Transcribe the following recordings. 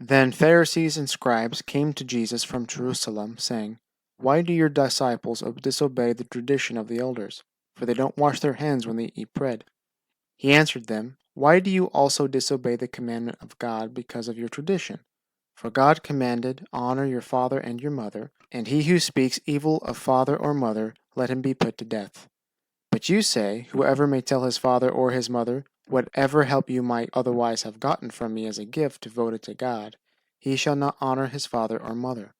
Then Pharisees and scribes came to Jesus from Jerusalem, saying, "Why do your disciples disobey the tradition of the elders? For they don't wash their hands when they eat bread." He answered them, "Why do you also disobey the commandment of God because of your tradition? For God commanded, 'Honor your father and your mother,' and he who speaks evil of father or mother, let him be put to death. But you say, 'Whoever may tell his father or his mother, whatever help you might otherwise have gotten from me as a gift devoted to God, he shall not honor his father or mother.'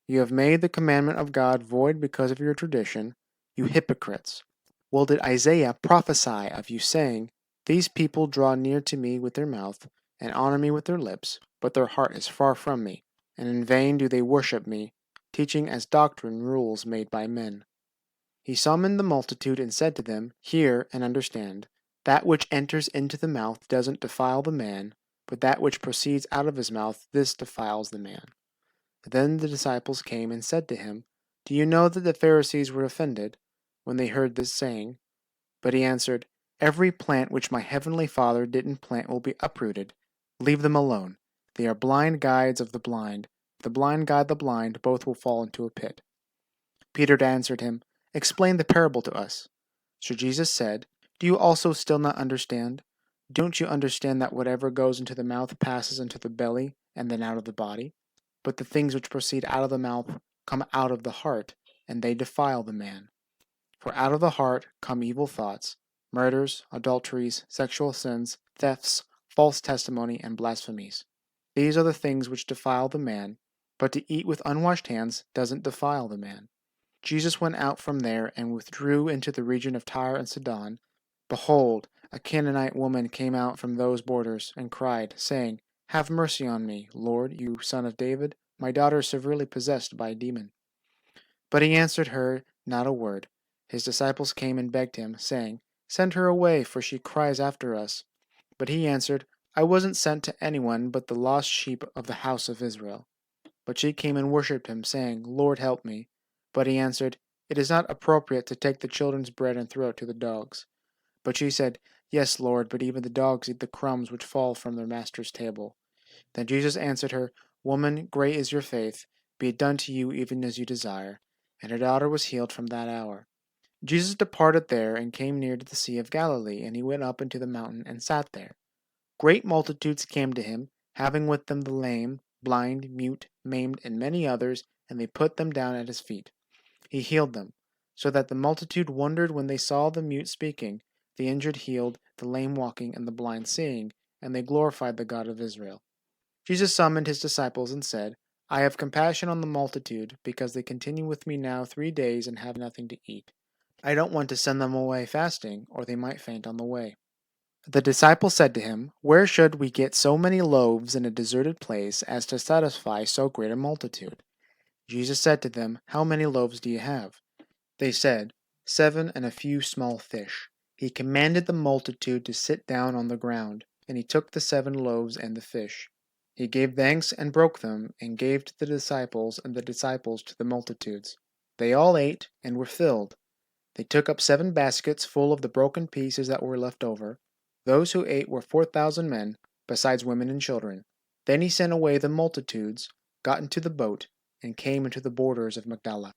You have made the commandment of God void because of your tradition, you hypocrites. Well did Isaiah prophesy of you, saying, 'These people draw near to me with their mouth, and honor me with their lips, but their heart is far from me, and in vain do they worship me, teaching as doctrine rules made by men.'" He summoned the multitude and said to them, "Hear and understand. That which enters into the mouth doesn't defile the man, but that which proceeds out of his mouth, this defiles the man." Then the disciples came and said to him, "Do you know that the Pharisees were offended when they heard this saying?" But he answered, "Every plant which my heavenly Father didn't plant will be uprooted. Leave them alone. They are blind guides of the blind. If the blind guide the blind, both will fall into a pit." Peter answered him, "Explain the parable to us." So Jesus said, "Do you also still not understand? Don't you understand that whatever goes into the mouth passes into the belly and then out of the body? But the things which proceed out of the mouth come out of the heart, and they defile the man. For out of the heart come evil thoughts, murders, adulteries, sexual sins, thefts, false testimony, and blasphemies. These are the things which defile the man, but to eat with unwashed hands doesn't defile the man." Jesus went out from there and withdrew into the region of Tyre and Sidon. Behold, a Canaanite woman came out from those borders and cried, saying, "Have mercy on me, Lord, you son of David. My daughter is severely possessed by a demon." But he answered her not a word. His disciples came and begged him, saying, "Send her away, for she cries after us." But he answered, "I wasn't sent to anyone but the lost sheep of the house of Israel." But she came and worshipped him, saying, "Lord, help me." But he answered, "It is not appropriate to take the children's bread and throw it to the dogs." But she said, "Yes, Lord, but even the dogs eat the crumbs which fall from their master's table." Then Jesus answered her, "Woman, great is your faith. Be it done to you even as you desire." And her daughter was healed from that hour. Jesus departed there and came near to the Sea of Galilee, and he went up into the mountain and sat there. Great multitudes came to him, having with them the lame, blind, mute, maimed, and many others, and they put them down at his feet. He healed them, so that the multitude wondered when they saw the mute speaking, the injured healed, the lame walking, and the blind seeing, and they glorified the God of Israel. Jesus summoned his disciples and said, "I have compassion on the multitude, because they continue with me now 3 days and have nothing to eat. I don't want to send them away fasting, or they might faint on the way." The disciples said to him, "Where should we get so many loaves in a deserted place as to satisfy so great a multitude?" Jesus said to them, "How many loaves do you have?" They said, "7 and a few small fish." He commanded the multitude to sit down on the ground, and he took the 7 loaves and the fish. He gave thanks and broke them, and gave to the disciples, and the disciples to the multitudes. They all ate and were filled. They took up 7 baskets full of the broken pieces that were left over. Those who ate were 4,000 men, besides women and children. Then he sent away the multitudes, got into the boat, and came into the borders of Magdala.